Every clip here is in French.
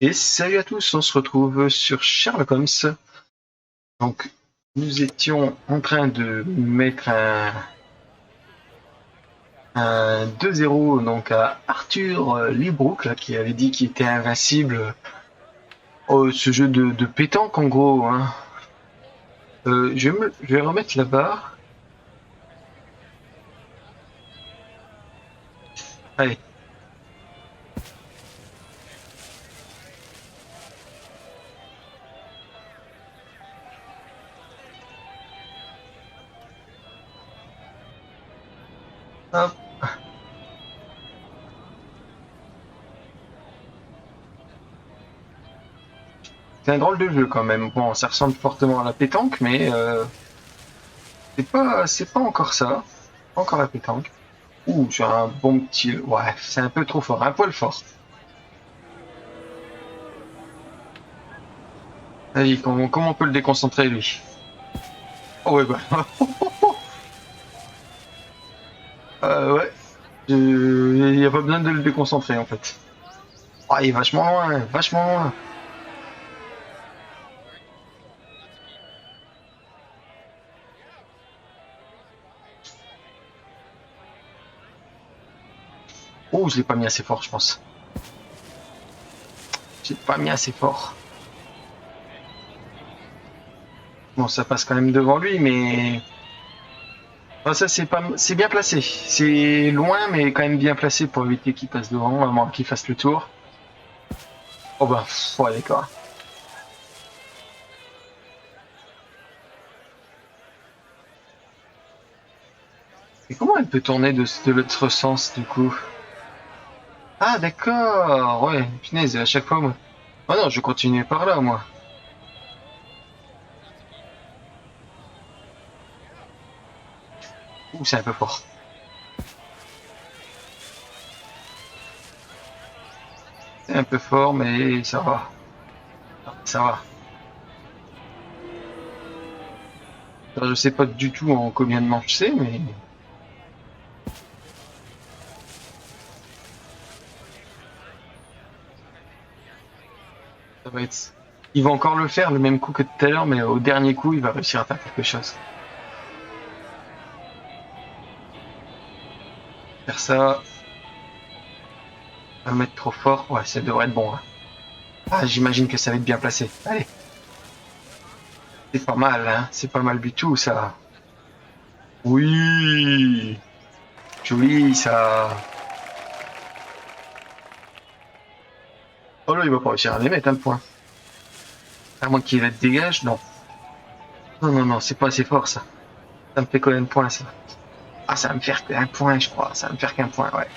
Et salut à tous, on se retrouve sur Sherlock Holmes. Donc, nous étions en train de mettre un 2-0 donc à Arthur Librook, là, qui avait dit qu'il était invincible. Oh, ce jeu de pétanque en gros. Hein. Je vais remettre la barre. Allez. Hop. C'est un drôle de jeu quand même. Bon, ça ressemble fortement à la pétanque, mais c'est pas encore ça. Pas encore la pétanque. Ouh, j'ai un bon petit. Ouais, c'est un peu trop fort, un poil fort. Vas-y, comment on peut le déconcentrer, lui? Oh ouais, bah. Ouais. Il n'y a pas besoin de le déconcentrer, en fait. Ah, il est vachement loin, vachement loin. Oh, je l'ai pas mis assez fort, je pense. J'ai pas mis assez fort. Bon, ça passe quand même devant lui, mais... Ah, ça, c'est bien placé. C'est loin, mais quand même bien placé pour éviter qu'il passe devant, à moins qu'il fasse le tour. Oh bah, ouais, d'accord. Et comment elle peut tourner de l'autre sens, du coup? Ah, d'accord. Ouais, punaise, à chaque fois, moi. Oh non, je continuais par là, moi. Ouh, c'est un peu fort. C'est un peu fort, mais ça va. Ça va. Alors, je sais pas du tout en combien de manches c'est, mais ça va être. Il va encore le faire, le même coup que tout à l'heure, mais au dernier coup, il va réussir à faire quelque chose. Faire ça, pas le mettre trop fort, ouais, ça devrait être bon. Hein. Ah, j'imagine que ça va être bien placé. Allez, c'est pas mal, hein. C'est pas mal du tout, ça. Oui, joli, ça. Oh là, il va pas réussir à les mettre, hein, le point. À moins qu'il la dégage, non. Non, non, non, c'est pas assez fort, ça. Ça me fait combien de points, ça? Ah, ça va me faire qu'un point, je crois. Ça va me faire qu'un point, ouais.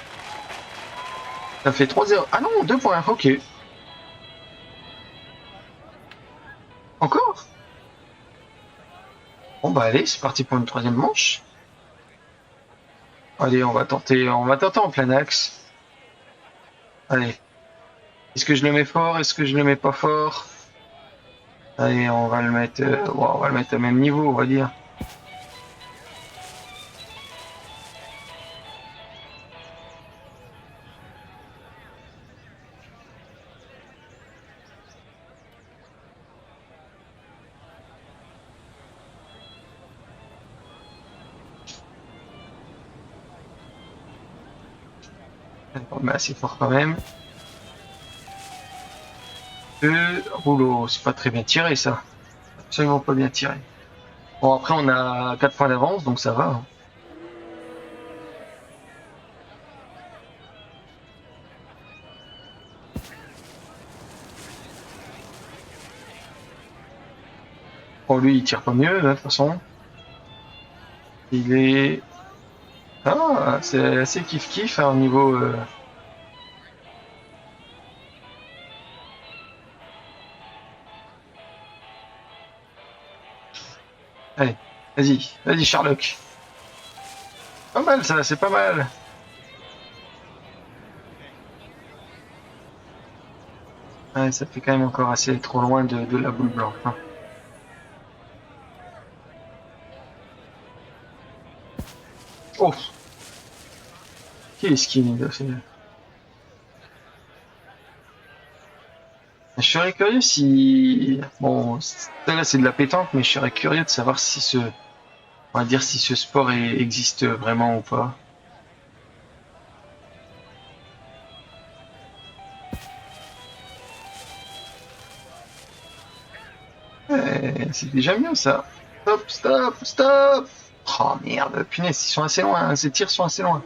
Ça fait 3-0. Ah non, 2 points, ok. Encore? Bon bah allez, c'est parti pour une troisième manche. Allez, on va tenter en plein axe. Allez. Est-ce que je le mets fort? Est-ce que je le mets pas fort? Allez, on va le mettre, ouais, on va le mettre au même niveau, on va dire. On le met assez fort quand même. Deux rouleaux, c'est pas très bien tiré ça. Absolument pas bien tiré. Bon après on a 4 points d'avance, donc ça va. Hein. Bon lui il tire pas mieux de toute façon. Il est. Ah, c'est assez kiff-kiff hein, au niveau. Allez, vas-y Sherlock. Pas mal ça, c'est pas mal. Ouais, ça fait quand même encore assez trop loin de la boule blanche. Hein. Oh, qu'est-ce qu'il est fait? Je serais curieux si... Bon, là c'est de la pétanque, mais je serais curieux de savoir si on va dire si ce sport existe vraiment ou pas. C'est déjà mieux ça. Stop, stop, stop. Oh merde, punaise, ils sont assez loin, hein, ces tirs sont assez loin.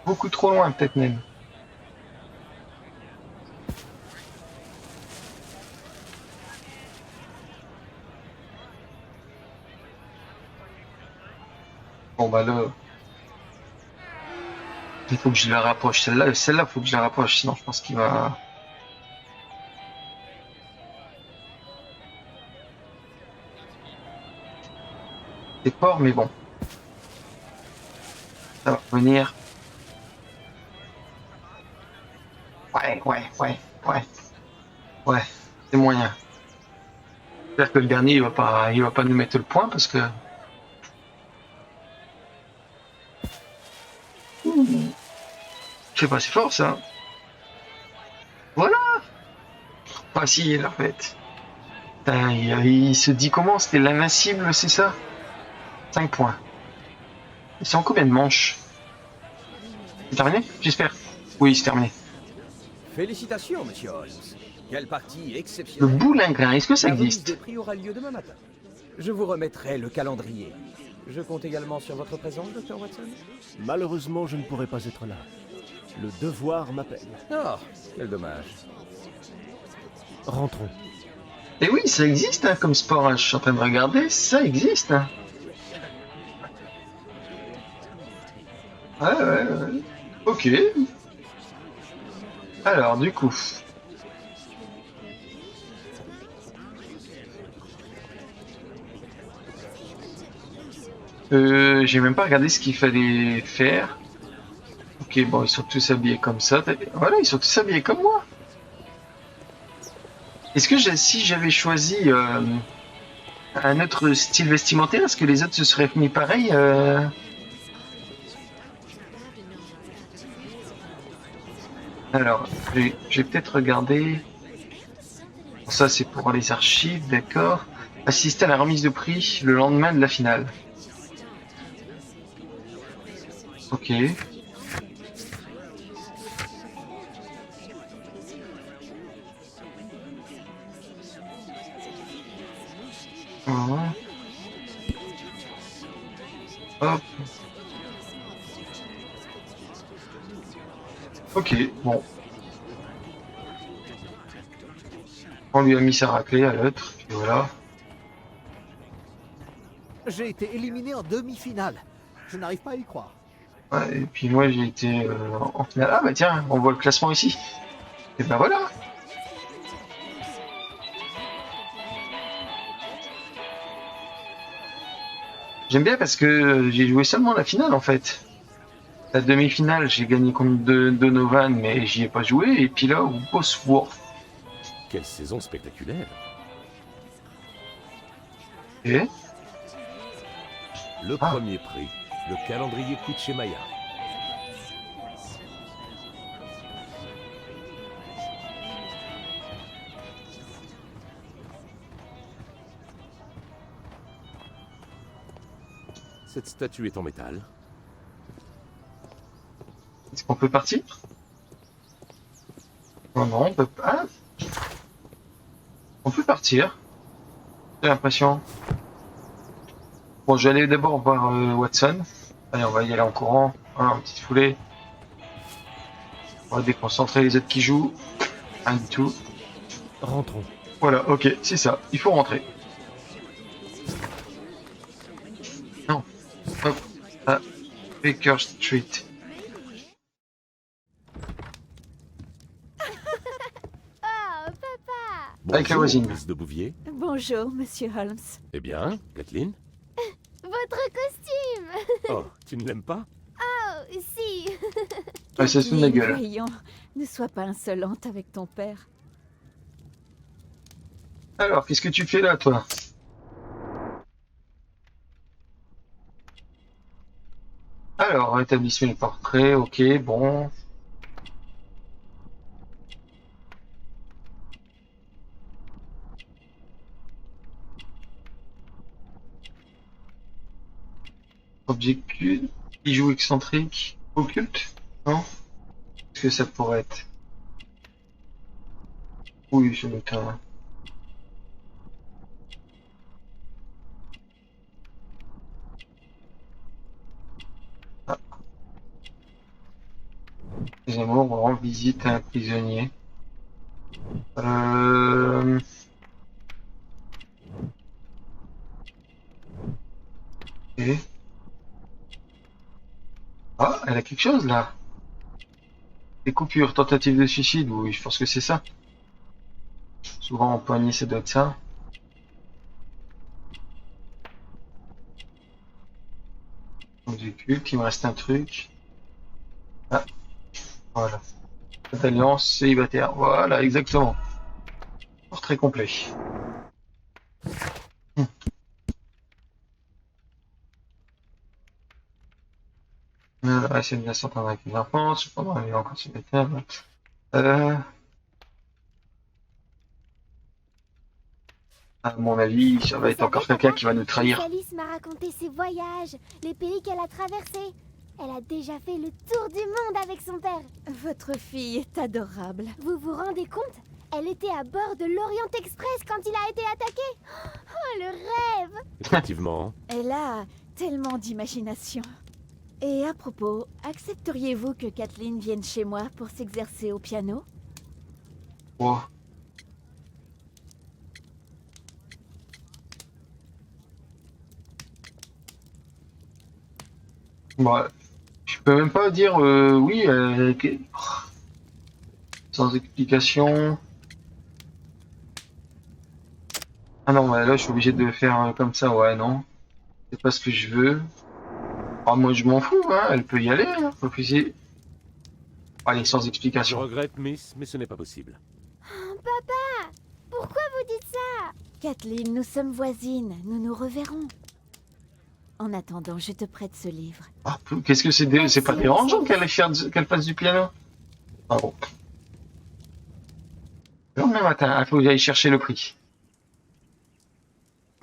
Beaucoup trop loin peut-être même. Bon bah là, il faut que je la rapproche. Celle-là, faut que je la rapproche, sinon je pense qu'il va... C'est fort, mais bon, ça va revenir. Ouais, ouais, ouais, ouais, ouais, c'est moyen. J'espère que le dernier, il va pas nous mettre le point parce que... Je sais pas, c'est fort ça. Voilà, facile en fait. Putain, il se dit comment? C'était l'invincible, c'est ça? 5 points. C'est en combien de manches? C'est terminé? J'espère. Oui, c'est terminé. Félicitations, monsieur Holmes. Quelle partie Le exceptionnelle. boulingrin, est-ce que ça La remise des existe? prix aura lieu demain matin. Je vous remettrai le calendrier. Je compte également sur votre présence, Dr. Watson. Malheureusement, je ne pourrai pas être là. Le devoir m'appelle. Oh, quel dommage. Rentrons. Et oui, ça existe hein, comme sport, hein. Je suis en train de regarder, ça existe. Hein. Ouais, ouais, ouais. Ok. Alors, du coup. J'ai même pas regardé ce qu'il fallait faire. Ok, bon, ils sont tous habillés comme ça. Voilà, ils sont tous habillés comme moi. Est-ce que si j'avais choisi un autre style vestimentaire, est-ce que les autres se seraient mis pareil Alors, j'ai peut-être regardé. Ça, c'est pour les archives, d'accord. Assister à la remise de prix le lendemain de la finale. Ok. Voilà. Hop. Ok, bon. On lui a mis sa raclée à l'autre, puis voilà. J'ai été éliminé en demi-finale. Je n'arrive pas à y croire. Ouais, et puis moi, j'ai été en finale. Ah bah tiens, on voit le classement ici. Et ben voilà. J'aime bien parce que j'ai joué seulement la finale en fait. La demi-finale, j'ai gagné contre Donovan, mais j'y ai pas joué. Et puis là, Bosworth. Quelle saison spectaculaire! Et Le Ah. premier prix, le calendrier coûte chez Maya. Cette statue est en métal. est-ce qu'on peut partir? Non, non, on peut pas. Ah, on peut partir. J'ai l'impression. Bon, je vais aller d'abord voir Watson. Allez, on va y aller en courant. Voilà, en petite foulée. On va déconcentrer les autres qui jouent. Rien du tout. Rentrons. Voilà, ok, c'est ça. Il faut rentrer. Non. Hop. À Baker Street. Oh, papa! Avec la Bonjour, voisine. Miss de Bouvier. Bonjour, monsieur Holmes. Eh bien, Kathleen? Votre costume! Oh, tu ne l'aimes pas? Oh, si! Ouais, ça se fout de ma Kathleen, gueule. voyons, ne sois pas insolente avec ton père. Alors, qu'est-ce que tu fais là, toi? Alors, établissement le portrait, ok, bon. Objet culte, bijou excentrique, occulte? Non? Qu'est-ce que ça pourrait être? Oui, je doute. Ah. Excusez-moi, on rend visite à un prisonnier. Ok. Ah, elle a quelque chose là. Des coupures, tentative de suicide, oui, je pense que c'est ça. Souvent en poignée, ça doit être ça. Du culte, il me reste un truc. Ah, voilà. Alliance célibataire. Voilà, exactement. Portrait complet. C'est bien s'entendre avec les enfants, cependant, elle est encore célibataire. Euh, à mon avis, ça va être encore quelqu'un qui va nous trahir. Alice m'a raconté ses voyages, les pays qu'elle a traversés. Elle a déjà fait le tour du monde avec son père. Votre fille est adorable. Vous vous rendez compte? Elle était à bord de l'Orient Express quand il a été attaqué. Oh, le rêve! Effectivement. Elle a tellement d'imagination. Et à propos, accepteriez-vous que Kathleen vienne chez moi pour s'exercer au piano? Oh. Bon, je peux même pas dire oui, sans explication. Ah non, ouais, là je suis obligé de faire comme ça, ouais, non. C'est pas ce que je veux. Ah, moi je m'en fous, hein, elle peut y aller, hein, officier. Allez, sans Je explication. regrette, Miss, mais ce n'est pas possible. Oh, papa! Pourquoi vous dites ça? Kathleen, nous sommes voisines, nous nous reverrons. En attendant, je te prête ce livre. Ah, qu'est-ce que c'est pas dérangeant qu'elle qu'elle fasse du piano? Ah bon. Le lendemain matin, il faut que j'aille chercher le prix.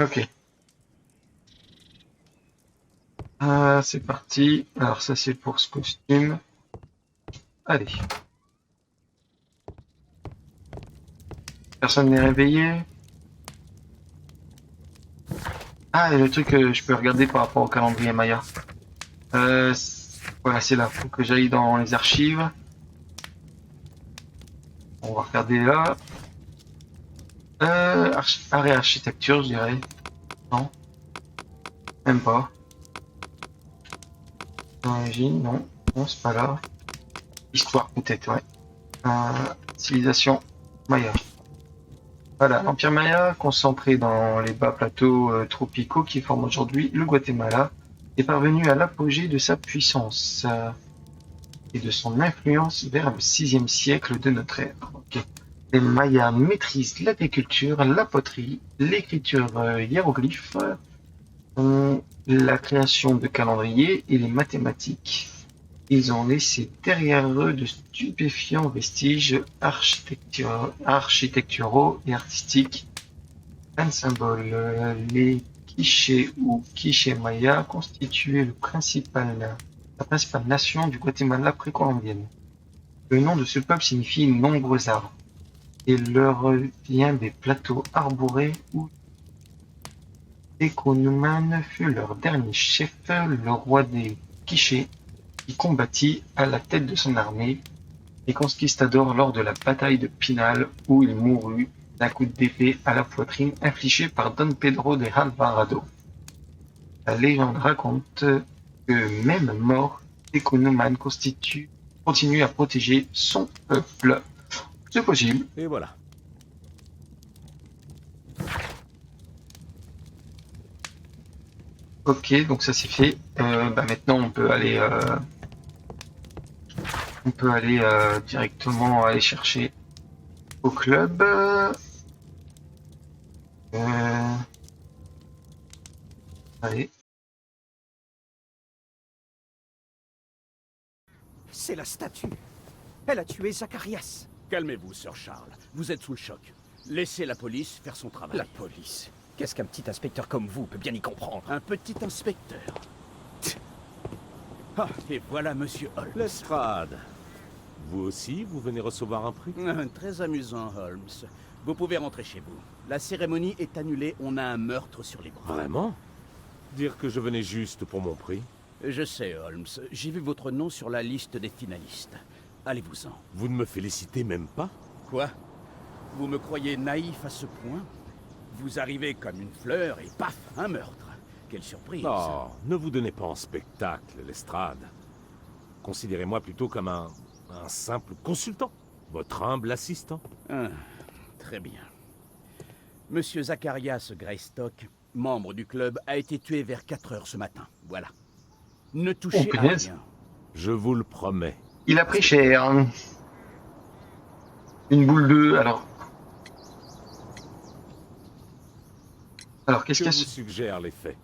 Ok. C'est parti. Alors ça c'est pour ce costume. Allez. Personne n'est réveillé. Ah, et le truc que je peux regarder par rapport au calendrier Maya. Voilà, c'est là. Faut que j'aille dans les archives. On va regarder là. Art et architecture, je dirais. Non. Même pas. Origine, non. Non, c'est pas là. Histoire, peut-être, ouais. Civilisation Maya. Voilà, l'Empire Maya, concentré dans les bas plateaux tropicaux qui forment aujourd'hui le Guatemala, est parvenu à l'apogée de sa puissance et de son influence vers le 6e siècle de notre ère. Okay. Les Mayas maîtrisent l'agriculture, la poterie, l'écriture hiéroglyphe, la création de calendriers et les mathématiques. Ils ont laissé derrière eux de stupéfiants vestiges architecturaux et artistiques. Un symbole, les quichés ou quichés mayas constituaient la principale nation du Guatemala précolombienne. Le nom de ce peuple signifie nombreux arbres et leur vient des plateaux arborés où Tecumán fut leur dernier chef, le roi des quichés, qui combattit à la tête de son armée les conquistadors lors de la bataille de Pinal où il mourut d'un coup d'épée à la poitrine infligé par Don Pedro de Alvarado. La légende raconte que même mort, Tecumán continue à protéger son peuple. C'est possible. Et voilà. Ok, donc ça c'est fait. Maintenant on peut aller directement aller chercher au club. Allez. C'est la statue. Elle a tué Zacharias. Calmez-vous, Sir Charles. Vous êtes sous le choc. Laissez la police faire son travail. La police. Qu'est-ce qu'un petit inspecteur comme vous peut bien y comprendre? Un petit inspecteur. Ah, et voilà Monsieur Holmes. Lestrade. Vous aussi, vous venez recevoir un prix? Très amusant, Holmes. Vous pouvez rentrer chez vous. La cérémonie est annulée, on a un meurtre sur les bras. Vraiment? Dire que je venais juste pour mon prix? Je sais, Holmes. J'ai vu votre nom sur la liste des finalistes. Allez-vous-en. Vous ne me félicitez même pas? Quoi? Vous me croyez naïf à ce point? Vous arrivez comme une fleur et paf, un meurtre. Quelle surprise. Oh, ne vous donnez pas en spectacle, Lestrade. Considérez-moi plutôt comme un simple consultant. Votre humble assistant. Ah, très bien. Monsieur Zacharias Greystock, membre du club, a été tué vers 4 heures ce matin. Voilà. Ne touchez à punaise. rien. Je vous le promets. Il a pris cher. Hein. Une boule de... Alors, qu'est-ce Que qu'il y vous a... suggèrent les faits?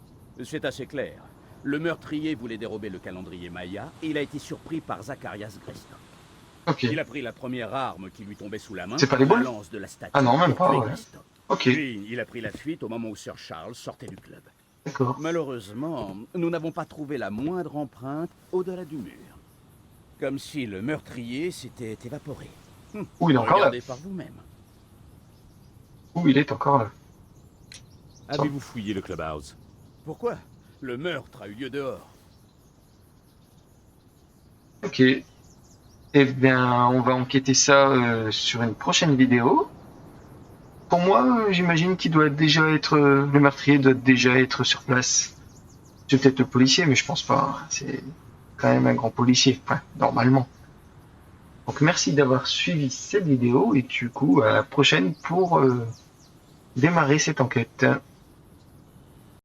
C'est assez clair. Le meurtrier voulait dérober le calendrier Maya et il a été surpris par Zacharias Greystock. Ok. Il a pris la première arme qui lui tombait sous la main, C'est pas les boules la lance de la statue. Ah non, même pour pas, tuer ouais. Greystock. Ok, Puis il a pris la fuite au moment où Sir Charles sortait du club. d'accord. Malheureusement, nous n'avons pas trouvé la moindre empreinte au-delà du mur. Comme si le meurtrier s'était évaporé. Où il est encore là. Regardez par vous-même. Où il est encore là. Avez-vous fouillé le clubhouse? Pourquoi? Le meurtre a eu lieu dehors. Ok. Eh bien, on va enquêter ça sur une prochaine vidéo. Pour moi, j'imagine qu'il doit déjà être... le meurtrier doit déjà être sur place. C'est peut-être le policier, mais je pense pas. C'est quand même un grand policier, enfin, normalement. Donc merci d'avoir suivi cette vidéo et du coup, à la prochaine pour démarrer cette enquête.